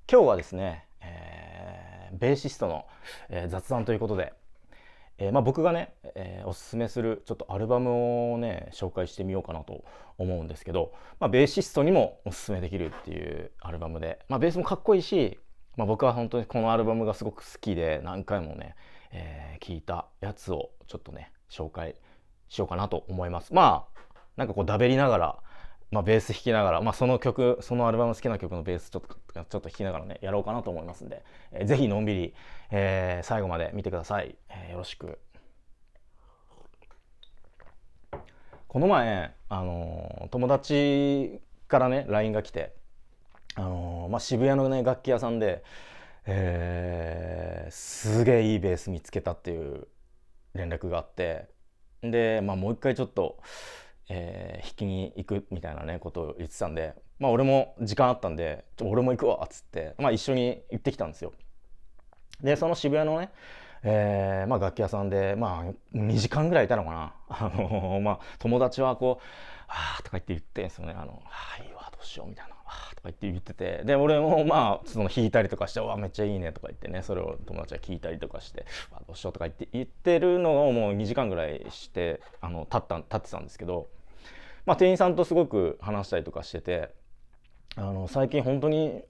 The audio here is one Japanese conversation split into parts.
今日はですね、ベーシストの、雑談ということで、僕がね、おすすめするちょっとアルバムをね紹介してみようかなと思うんですけど、ベーシストにもおすすめできるっていうアルバムで、ベースもかっこいいし、僕は本当にこのアルバムがすごく好きで何回もね、聴いたやつをちょっとね紹介しようかなと思います。なんかこうだべりながら、ベース弾きながら、その曲、そのアルバム好きな曲のベースちょっと弾きながらねやろうかなと思いますんで、ぜひのんびり、最後まで見てください。よろしく。この前、友達からね LINE が来て、渋谷のね楽器屋さんで、すげえいいベース見つけたっていう連絡があって、で、もう一回ちょっと、弾きに行くみたいなねことを言ってたんで、俺も時間あったんで俺も行くわっつって、一緒に行ってきたんですよ。でその渋谷のね、楽器屋さんで2時間ぐらいいたのかな。友達はこう「あー」とか言って言ってんですよね。いいわどうしよう」みたいな「あー」とか言ってて、で俺もその弾いたりとかして「わめっちゃいいね」とか言ってね、それを友達が聞いたりとかして「わどうしよう」とか言ってるのをもう2時間ぐらいして立ってたんですけど、店員さんとすごく話したりとかしてて、最近本当に、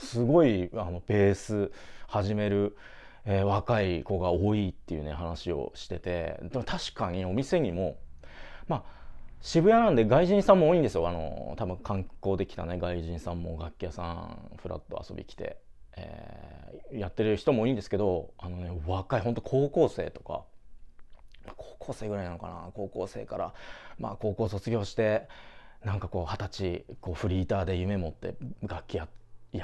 すごいベース始める、若い子が多いっていうね話をしてて、でも確かにお店にも、まあ渋谷なんで外人さんも多いんですよ。多分観光で来たね外人さんも楽器屋さんフラッと遊び来て、やってる人も多いんですけど、若い本当高校生とか、高校生ぐらいなのかな、高校生から、高校卒業してなんかこう20歳こうフリーターで夢持って楽器や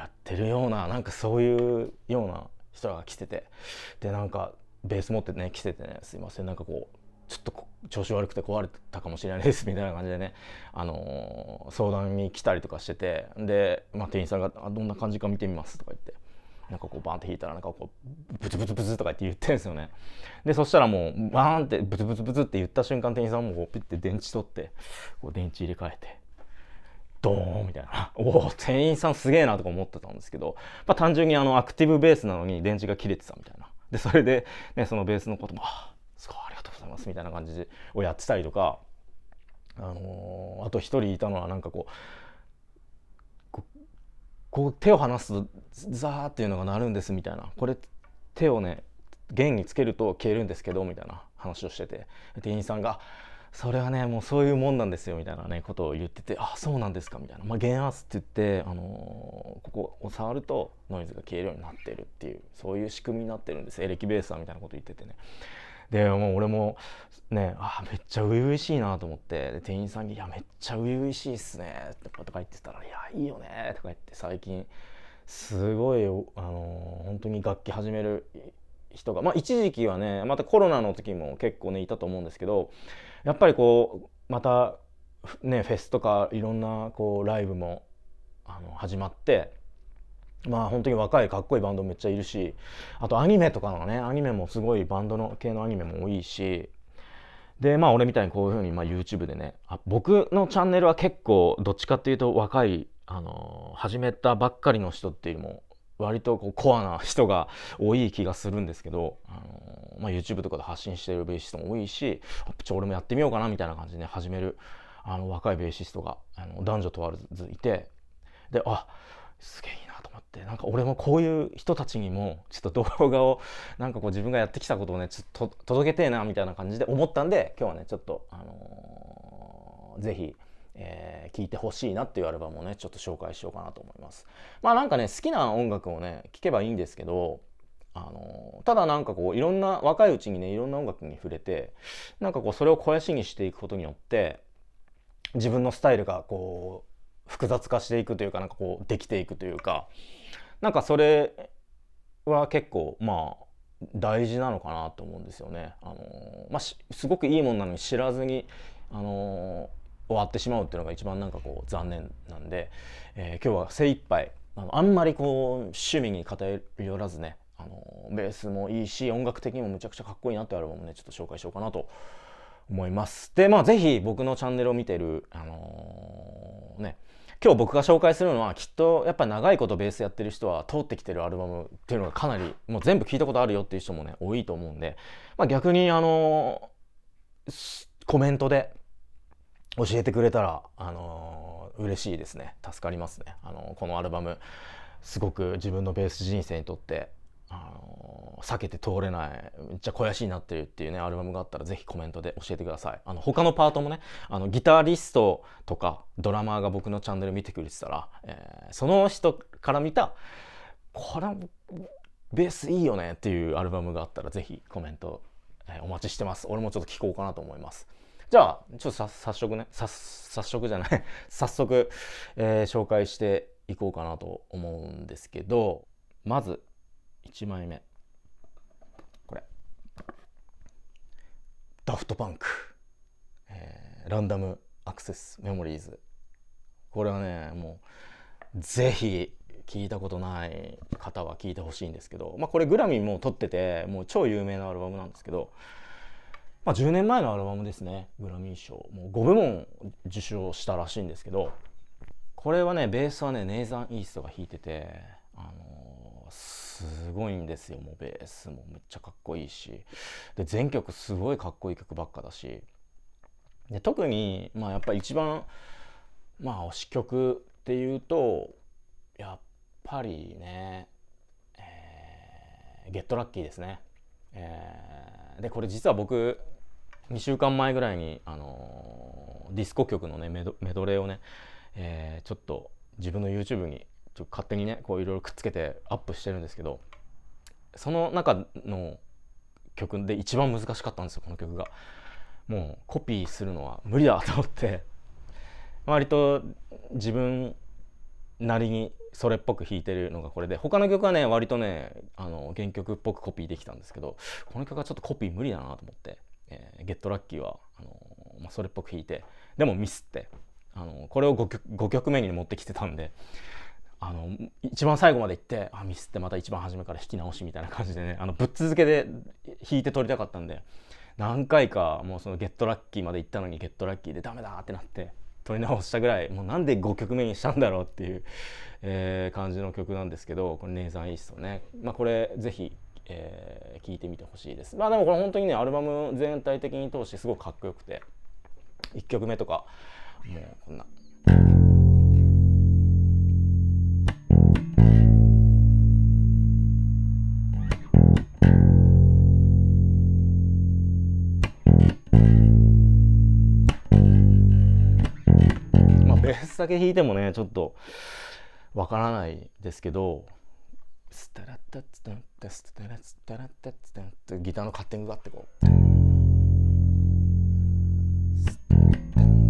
ってるような、なんかそういうような人が来てて、でなんかベース持ってね来ててね「すいません、なんかこうちょっと調子悪くて壊れたかもしれないです」みたいな感じでね、相談に来たりとかしてて、で、店員さんが「どんな感じか見てみます」とか言って、なんかこうバーンって弾いたらなんかこうブツブツブツとか言って言ってんですよね。でそしたらもうバーンってブツブツブツって言った瞬間、店員さんもこうピッて電池取ってこう電池入れ替えてドーンみたいなおお店員さんすげえなとか思ってたんですけど、単純にアクティブベースなのに電池が切れてたみたいな。でそれで、ね、そのベースのこともすごいありがとうございますみたいな感じをやってたりとか、あと一人いたのはなんかこう手を離すとザーっていうのが鳴るんですみたいな、これ手をね弦につけると消えるんですけどみたいな話をしてて、店員さんが「それはねもうそういうもんなんですよ」みたいなねことを言ってて「あそうなんですか」みたいな、弦圧って言って、ここを触るとノイズが消えるようになってるっていう、そういう仕組みになってるんです、エレキベースはみたいなこと言っててね。でもう俺もねめっちゃ初々しいなと思って、で店員さんに「いやめっちゃ初々しいっすね」とか言ってたら「いやいいよね」とか言って、最近すごい本当に楽器始める人が、一時期はねまたコロナの時も結構ねいたと思うんですけど、やっぱりこうまたねフェスとかいろんなこうライブも始まって、本当に若いかっこいいバンドめっちゃいるし、あとアニメとかのねアニメもすごいバンドの系のアニメも多いし、で俺みたいにこういうふうにYouTube でね、僕のチャンネルは結構どっちかっていうと若い始めたばっかりの人っていうのも割とこうコアな人が多い気がするんですけど、YouTube とかで発信してるベーシストも多いし、俺もやってみようかなみたいな感じで、ね、始める若いベーシストが男女問わずいて、ですげえいいなと思って、なんか俺もこういう人たちにもちょっと動画をなんかこう自分がやってきたことをねちょっと届けてえなみたいな感じで思ったんで、今日はねちょっとぜひ聴いてほしいなっていうアルバムをねちょっと紹介しようかなと思います。なんかね好きな音楽をね聴けばいいんですけど、ただなんかこういろんな若いうちにねいろんな音楽に触れて、なんかこうそれを肥やしにしていくことによって自分のスタイルがこう複雑化していくというか、なんかこうできていくというか、なんかそれは結構大事なのかなと思うんですよね。すごくいいもんなのに知らずに終わってしまうっていうのが一番なんかこう残念なんで、今日は精一杯あんまりこう趣味に偏らずね、ベースもいいし音楽的にもむちゃくちゃかっこいいなっていうアルバムをねちょっと紹介しようかなと思います。でぜひ僕のチャンネルを見てる今日僕が紹介するのはきっとやっぱ長いことベースやってる人は通ってきてるアルバムっていうのがかなりもう全部聞いたことあるよっていう人もね多いと思うんで、逆にコメントで教えてくれたら嬉しいですね。助かりますね。このアルバムすごく自分のベース人生にとって避けて通れないめっちゃ肥やしになってるっていうねアルバムがあったらぜひコメントで教えてください。他のパートもねギタリストとかドラマーが僕のチャンネル見てくれてたら、その人から見たこれベースいいよねっていうアルバムがあったらぜひコメント、お待ちしてます。俺もちょっと聞こうかなと思います。じゃあちょっと早速ね早速じゃない早速、紹介していこうかなと思うんですけど、まず1枚目これダフトパンク、ランダムアクセスメモリーズ。これはねもうぜひ聞いたことない方は聞いてほしいんですけど、これグラミーも取っててもう超有名なアルバムなんですけど、10年前のアルバムですね。グラミー賞もう5部門受賞したらしいんですけど、これはねベースはねネイザン・イーストが弾いてて、すごいんですよ。もうベースもめっちゃかっこいいし、で全曲すごいかっこいい曲ばっかだし、で特にやっぱり一番推し曲っていうとやっぱりね、ゲットラッキーですね。でこれ実は僕2週間前ぐらいに、ディスコ曲のねメドレーをね、ちょっと自分の YouTube にちょっと勝手にねこういろいろくっつけてアップしてるんですけど、その中の曲で一番難しかったんですよ。この曲がもうコピーするのは無理だと思って割と自分なりにそれっぽく弾いてるのがこれで、他の曲はね割とね原曲っぽくコピーできたんですけど、この曲はちょっとコピー無理だなと思って、ゲットラッキーはそれっぽく弾いて、でもミスってこれを 5曲目に持ってきてたんで、一番最後まで行ってミスってまた一番初めから弾き直しみたいな感じでねぶっ続けで弾いて撮りたかったんで、何回かもうそのゲットラッキーまで行ったのにゲットラッキーでダメだってなって撮り直したぐらい、もうなんで5曲目にしたんだろうっていう、感じの曲なんですけど、これネイザン・イーストね、これぜひ聴いてみてほしいです。でもこれ本当にねアルバム全体的に通してすごくかっこよくて、1曲目とかもうこんなベースだけ弾いてもねちょっとわからないですけど、スタラッタッツタンタスタラッツタラッタッツタンってギターのカッティングがあってこうっ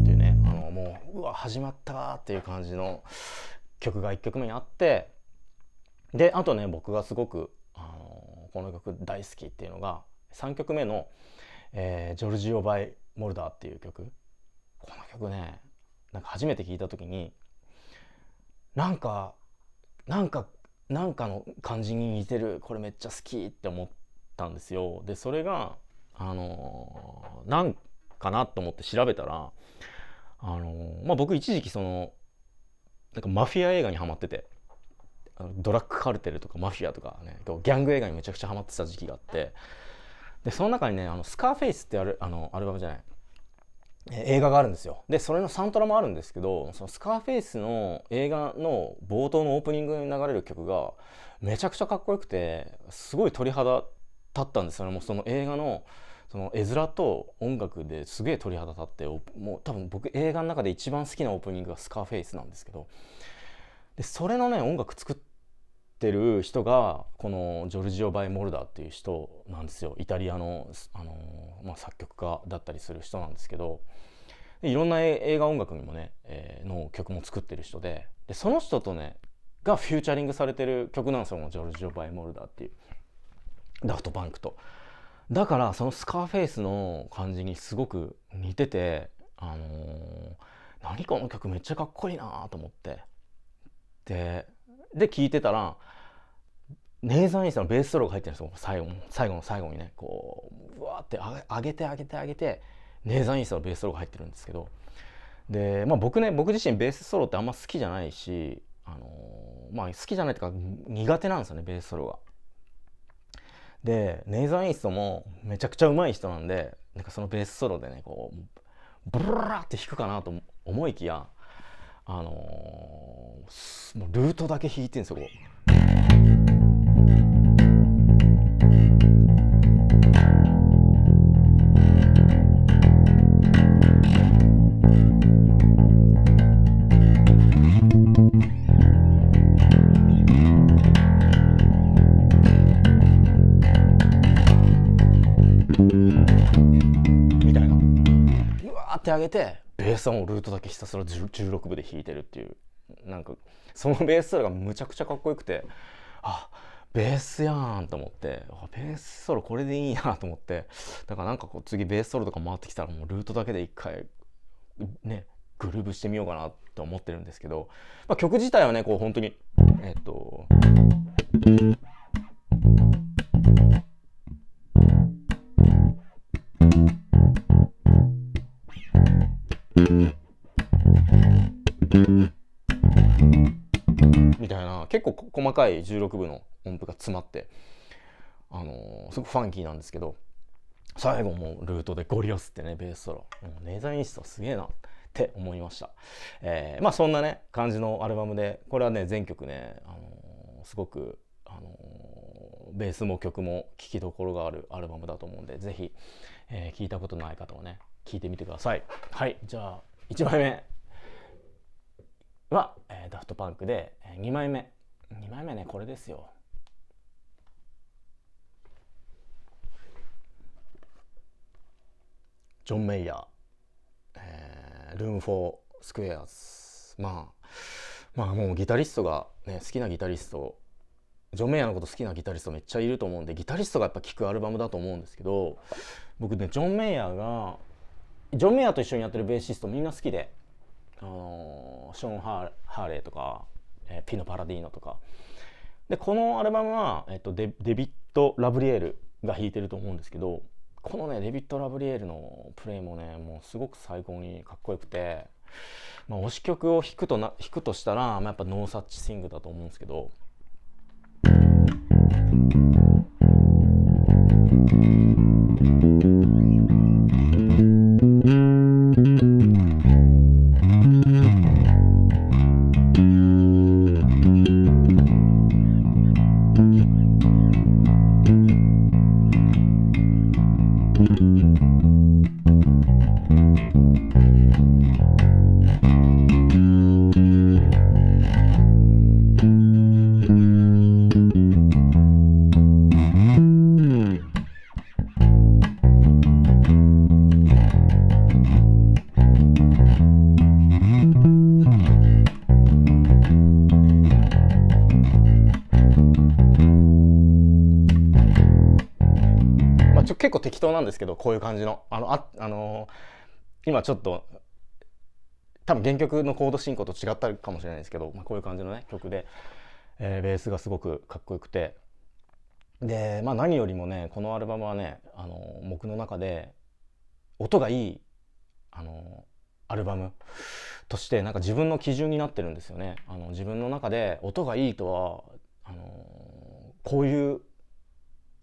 ていうねもううわ始まったーっていう感じの曲が1曲目にあって、であとね僕がすごくこの曲大好きっていうのが3曲目の、ジョルジオ・バイ・モルダーっていう曲。この曲ねなんか初めて聞いた時になんかの感じに似てる、これめっちゃ好きって思ったんですよ。でそれがなんかなと思って調べたら僕一時期なんかマフィア映画にハマってて、ドラッグカルテルとかマフィアとかねギャング映画にめちゃくちゃハマってた時期があって、でその中にねスカーフェイスってアルバムじゃない映画があるんですよ。でそれのサントラもあるんですけど、そのスカーフェイスの映画の冒頭のオープニングに流れる曲がめちゃくちゃかっこよくて、すごい鳥肌立ったんですよね。もうその映画のその絵面と音楽ですげえ鳥肌立って、もう多分僕映画の中で一番好きなオープニングがスカーフェイスなんですけど、でそれのね音楽作ってる人がこのジョルジオ・バイ・モルダーっていう人なんですよ。イタリアの、作曲家だったりする人なんですけど、いろんな映画音楽にもね、の曲も作ってる人で、その人とねがフューチャリングされてる曲なんですよ、ジョルジオ・バイ・モルダーっていうダフトパンクと。だからそのスカーフェイスの感じにすごく似てて、何この曲めっちゃかっこいいなと思って、で聴いてたらネイザン・イーストのベースソロが入ってるんですよ。最後の最後にねこううわーって上げてネイザン・イーストのベースソロが入ってるんですけど、で、僕自身ベースソロってあんま好きじゃないし、好きじゃないっていうか苦手なんですよね、ベースソロが。でネイザー・イーストもめちゃくちゃ上手い人なんで、なんかそのベースソロでねこうブルラーって弾くかなと思いきや、もうルートだけ弾いてるんですよ。こみたいな、うわーって上げてベースはもうルートだけひたすら16分で弾いてるっていう、なんかそのベースソロがむちゃくちゃかっこよくて、あ、ベースやんと思って、ベースソロこれでいいなと思って、だからなんかこう次ベースソロとか回ってきたらもうルートだけで一回ねグルーブしてみようかなと思ってるんですけど、曲自体はねこう本当にみたいな結構細かい16分の音符が詰まって、すごくファンキーなんですけど、最後もルートでゴリ押すってねベースソロ、ネイザー・イーストすげえなって思いました。そんなね感じのアルバムで、これはね全曲ね、すごく、ベースも曲も聴きどころがあるアルバムだと思うんで、ぜひ、聴いたことない方はね聴いてみてください。はい、じゃあ1枚目は、ダフトパンクで、2枚目ねこれですよ。ジョン・メイヤー、ルーム・フォー・スクエアーズ。もうギタリストが、ね、好きなギタリスト、ジョン・メイヤーのこと好きなギタリストめっちゃいると思うんで、ギタリストがやっぱ聴くアルバムだと思うんですけど、僕ねジョン・メイヤーと一緒にやってるベーシストみんな好きで、ショーン・ハーレーとか、ピノ・パラディーノとかで、このアルバムは、デビッド・ラブリエルが弾いてると思うんですけど、このねデビッド・ラブリエルのプレイもねもうすごく最高にかっこよくて、推し曲を弾くとしたら、やっぱノーサッチシングだと思うんですけど、結構適当なんですけど、こういう感じの今ちょっと多分原曲のコード進行と違ったかもしれないですけど、こういう感じのね曲で、ベースがすごくかっこよくて、で何よりもねこのアルバムはね、僕の中で音がいいアルバムとしてなんか自分の基準になってるんですよね。自分の中で音がいいとはこういう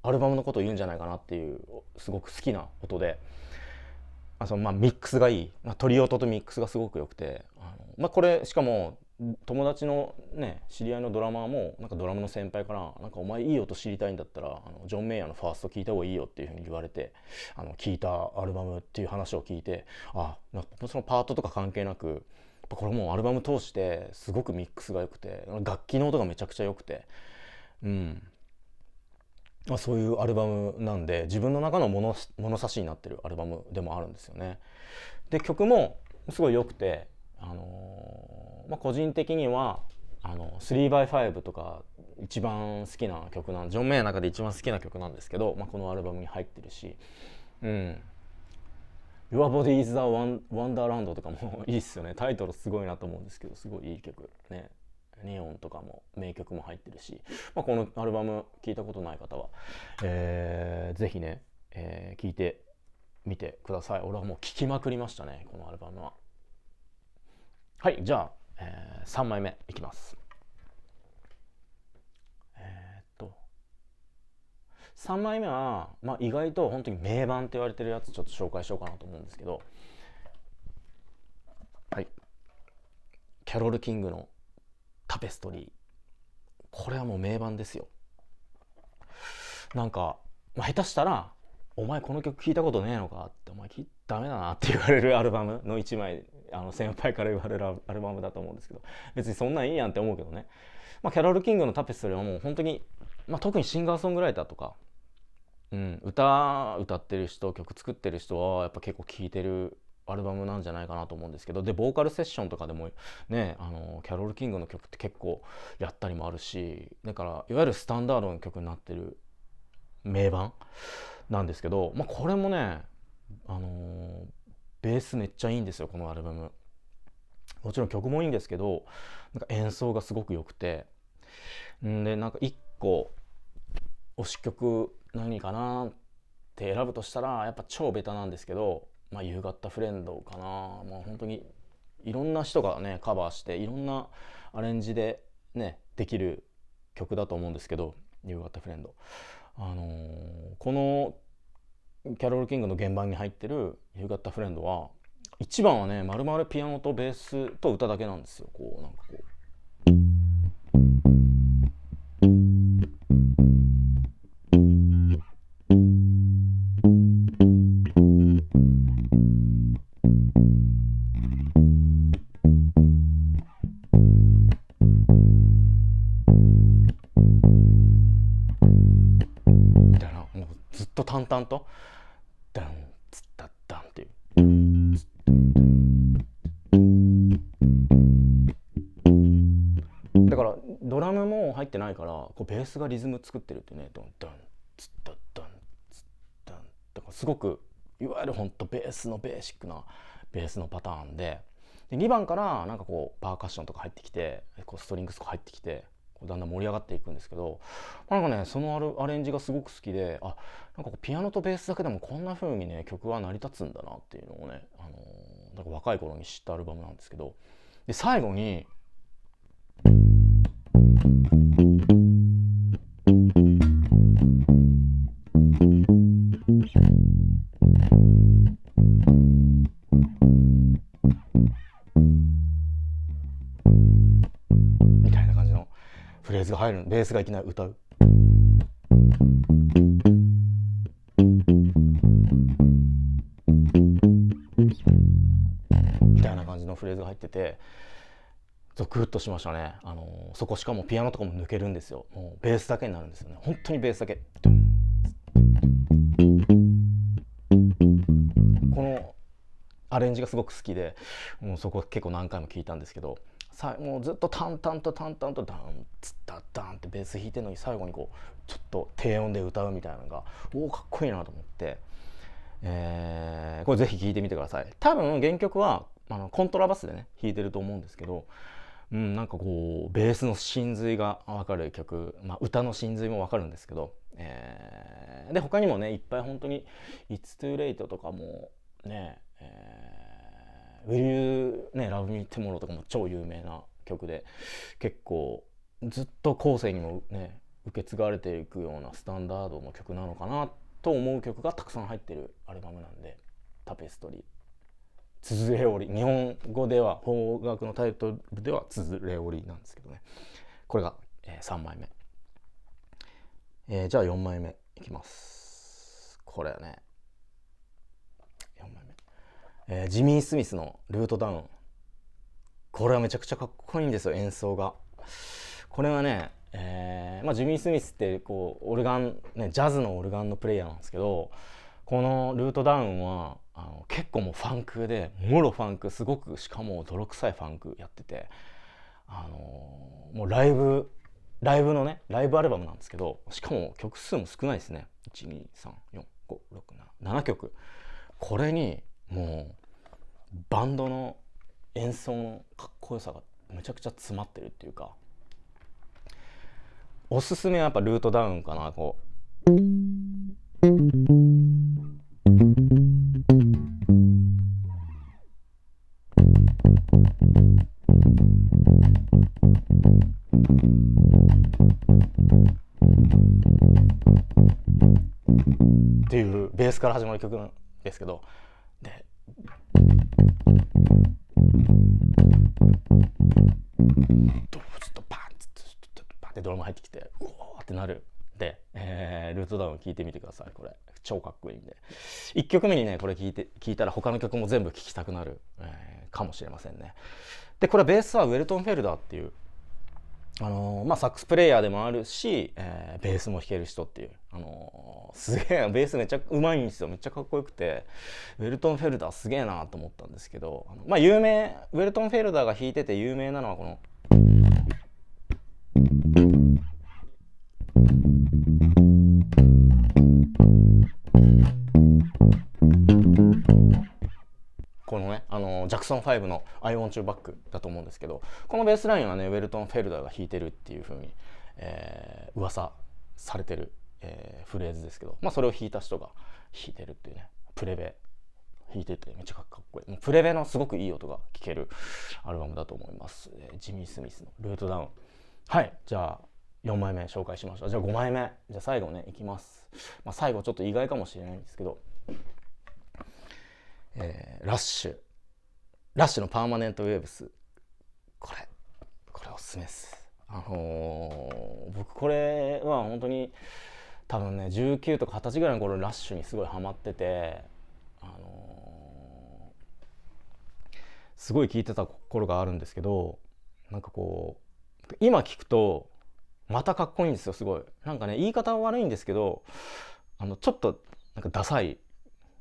アルバムのことを言うんじゃないかなっていうすごく好きな音で、ミックスがいい、トリ音とミックスがすごく良くて、これしかも友達のね知り合いのドラマーもなんかドラムの先輩からなんかお前いい音知りたいんだったらジョン・メイヤーのファースト聞いた方がいいよっていうふうに言われて聞いたアルバムっていう話を聞いて、なんかそのパートとか関係なくこれもうアルバム通してすごくミックスが良くて楽器の音がめちゃくちゃ良くて、そういうアルバムなんで自分の中の物差しになってるアルバムでもあるんですよね。で曲もすごい良くて、個人的には3x5 とか一番好きな曲ジョン・メイヤーの中で一番好きな曲なんですけど、このアルバムに入ってるし、Your Body is the Wonderland とかもいいっすよね。タイトルすごいなと思うんですけど、すごいいい曲ね。ネオンとかも名曲も入ってるし、このアルバム聞いたことない方は、ぜひね、聞いてみてください。俺はもう聴きまくりましたねこのアルバムは。はい、じゃあ、3枚目いきます。3枚目は、意外と本当に名盤って言われてるやつちょっと紹介しようかなと思うんですけど、はい、キャロル・キングのタペストリー。これはもう名盤ですよ。なんか、下手したらお前この曲聞いたことねえのかって、お前ダメだなって言われるアルバムの1枚、先輩から言われるアルバムだと思うんですけど、別にそんなんいいやんって思うけどね。キャロル・キングのタペストリーはもう本当に、特にシンガーソングライターとか、歌ってる人、曲作ってる人はやっぱ結構聴いてるアルバムなんじゃないかなと思うんですけど、でボーカルセッションとかでもね、キャロル・キングの曲って結構やったりもあるし、だからいわゆるスタンダードの曲になってる名盤なんですけど、これもね、ベースめっちゃいいんですよ、このアルバム。もちろん曲もいいんですけど、なんか演奏がすごく良くて、でなんか1個推し曲何かなって選ぶとしたら、やっぱ超ベタなんですけど、夕方フレンドかな。本当にいろんな人がねカバーして、いろんなアレンジでねできる曲だと思うんですけど、夕方フレンド、このキャロル・キングの原盤に入ってる夕方フレンドは、1番はね丸々ピアノとベースと歌だけなんですよ。こうなんかこうみたいな、もうずっと淡々とダンツッタッダンっていう、だからドラムも入ってないから、こうベースがリズム作ってるってね、ドンダンツッタッダンツッダン、だからすごくいわゆるほんとベースのベーシックなベースのパターンで、2番からなんかこうパーカッションとか入ってきて、こうストリングスとか入ってきて、こうだんだん盛り上がっていくんですけど、なんかねそのアレンジがすごく好きで、なんかこうピアノとベースだけでもこんな風にね曲は成り立つんだなっていうのをね、なんか若い頃に知ったアルバムなんですけど、で最後にみたいな感じのフレーズが入る、ベースがいきなり歌うみたいな感じのフレーズが入ってて、ゾクッとしましたね。そこしかもピアノとかも抜けるんですよ。もうベースだけになるんですよね。本当にベースだけ。このアレンジがすごく好きで、もうそこ結構何回も聞いたんですけど、もうずっと淡々と淡々とダンツッタダンってベース弾いてるのに、最後にこうちょっと低音で歌うみたいなのがかっこいいなと思って、これぜひ聴いてみてください。多分原曲はコントラバスでね弾いてると思うんですけど、なんかこうベースの真髄が分かる曲、歌の真髄も分かるんですけど、で他にもねいっぱい本当に「It's Too Late」とかもね、Will You、ね、Love Me Tomorrow とかも超有名な曲で、結構ずっと後世にもね受け継がれていくようなスタンダードの曲なのかなと思う曲がたくさん入ってるアルバムなんで、タペストリー、つづれ織り、日本語では邦楽のタイトルではつづれ織りなんですけどね。これが、3枚目、じゃあ4枚目いきます。これはね4枚目、ジミー・スミスのルートダウン。これはめちゃくちゃかっこいいんですよ、演奏が。これはね、ジミー・スミスってこうオルガン、ね、ジャズのオルガンのプレイヤーなんですけど、このルートダウンは結構もうファンクで、もろファンク、すごくしかも泥臭いファンクやってて、もうライブのねライブアルバムなんですけど、しかも曲数も少ないですね。1234567曲。これにもうバンドの演奏のかっこよさがめちゃくちゃ詰まってるっていうか、おすすめはやっぱルートダウンかな。こうっていうベースから始まる曲なんですけど、でドツッとパンってドラム入ってきてうおーってなる。で、ルートダウン聴いてみてください。これ超かっこいいんで、1曲目にねこれ聴いたら他の曲も全部聴きたくなる、かもしれませんね。でこれベースはウェルトン・フェルダーっていうサックスプレイヤーでもあるし、ベースも弾ける人っていう、すげえベースめっちゃうまいんですよ。めっちゃかっこよくて、ウェルトン・フェルダーすげえなと思ったんですけど、有名、ウェルトン・フェルダーが弾いてて有名なのはこのジャクソン5の I Want You Back だと思うんですけど、このベースラインはねウェルトン・フェルダーが弾いてるっていう風に、噂されてる、フレーズですけど、それを弾いた人が弾いてるっていうね、プレベ弾いててめっちゃかっこいい。もうプレベのすごくいい音が聴けるアルバムだと思います。ジミー・スミスのルートダウン。はい、じゃあ4枚目紹介しました。じゃあ5枚目、じゃあ最後ねいきます。最後ちょっと意外かもしれないんですけど、ラッシュのパーマネントウェーブス、これおすすめです。僕これは本当に多分ね19とか20歳ぐらいの頃ラッシュにすごいハマってて、すごい聴いてた頃があるんですけど、なんかこう今聴くとまたかっこいいんですよ。すごいなんかね、言い方は悪いんですけど、ちょっとなんかダサい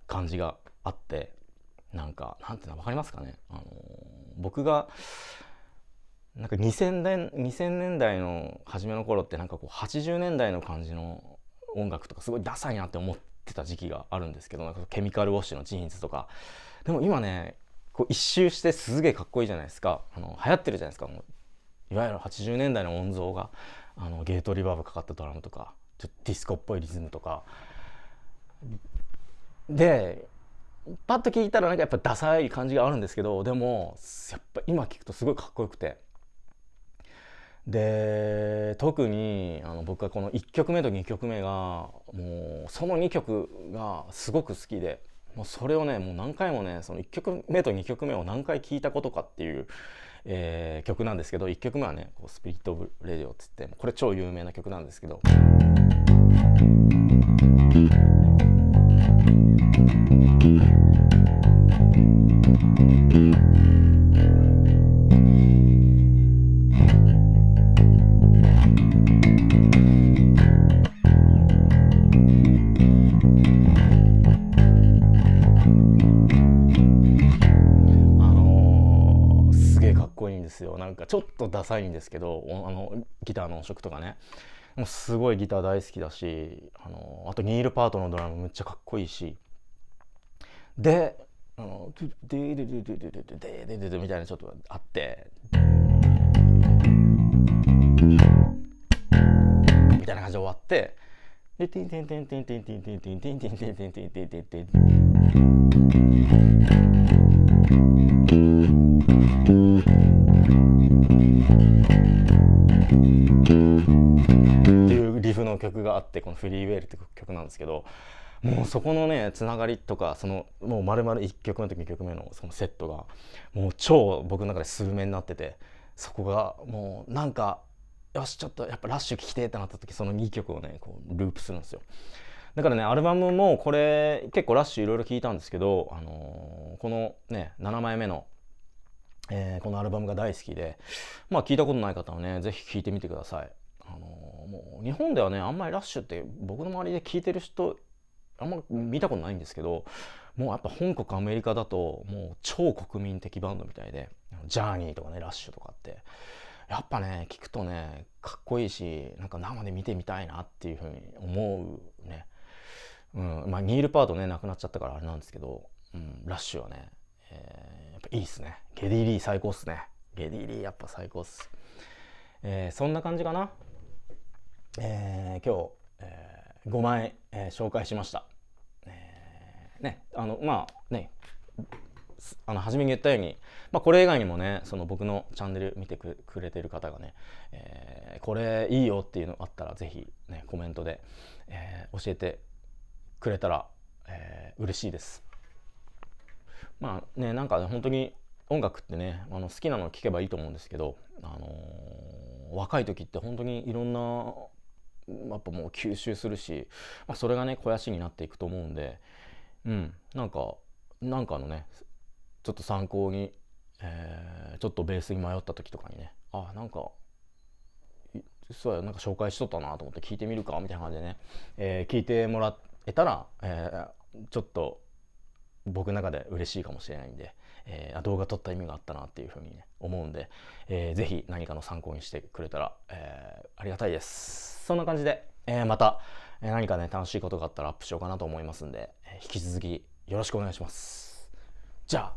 感じがあって、なんていうの分かりますかね。僕がなんか2000年代の初めの頃ってなんかこう80年代の感じの音楽とかすごいダサいなって思ってた時期があるんですけど、なんかケミカルウォッシュのジーンズとか。でも今ねこう一周してすげえかっこいいじゃないですか。流行ってるじゃないですか。もういわゆる80年代の音像がゲートリバーブかかったドラムとか、ちょっとディスコっぽいリズムとかでパッと聞いたらなんかやっぱダサい感じがあるんですけど、でもやっぱ今聞くとすごいかっこよくて、で特に僕はこの1曲目と2曲目がもうその2曲がすごく好きで、もうそれをねもう何回もねその1曲目と2曲目を何回聴いたことかっていう、曲なんですけど、1曲目はねスピリット・オブ・レディオっつって、これ超有名な曲なんですけど、すげえかっこいいんですよ。なんかちょっとダサいんですけど、ギターの音色とかね、もうすごいギター大好きだし、あとニール・パートのドラムめっちゃかっこいいし、でデーデデデデデデデデデデみたいなちょっとあって、みたいな感じで終わって、でティンテンテンテンテンテンテンテンテンテンテンテンテンテンテンテンテンっていうリフの曲があって、このフリーウェイルって曲なんですけど、もうそこのねつながりとか、もう丸々1曲目と2曲目のそのセットがもう超僕の中で数名になってて、そこがもうなんかよしちょっとやっぱラッシュ聴きてってなった時、その2曲をねこうループするんですよ。だからねアルバムもこれ結構ラッシュいろいろ聴いたんですけど、このね7枚目の、このアルバムが大好きで、聞いたことない方はねぜひ聴いてみてください。もう日本ではねあんまりラッシュって僕の周りで聴いてる人あんま見たことないんですけど、もうやっぱ本国アメリカだともう超国民的バンドみたいで、ジャーニーとかねラッシュとかってやっぱね聞くとねかっこいいし、なんか生で見てみたいなっていうふうに思うね。ニール・パートね亡くなっちゃったからあれなんですけど、ラッシュはね、やっぱいいっすね。ゲディ・リー最高っすね。ゲディ・リーやっぱ最高っす。そんな感じかな。今日、5枚、紹介しました。初めに言ったように、これ以外にもねその僕のチャンネル見てくれてる方がね、これいいよっていうのあったらぜひねコメントで、教えてくれたら、嬉しいです。まあね、なんかね、本当に音楽ってね、好きなのを聴けばいいと思うんですけど、若い時って本当にいろんなやっぱもう吸収するし、それがね肥やしになっていくと思うんで、なんかのねちょっと参考に、ちょっとベースに迷った時とかにね、なんかそうや、なんか紹介しとったなと思って聞いてみるかみたいな感じでね、聞いてもらえたら、ちょっと僕の中で嬉しいかもしれないんで、動画撮った意味があったなっていうふうに、ね、思うんで、ぜひ何かの参考にしてくれたら、ありがたいです。そんな感じで、また、何かね楽しいことがあったらアップしようかなと思いますんで、引き続きよろしくお願いします。じゃあ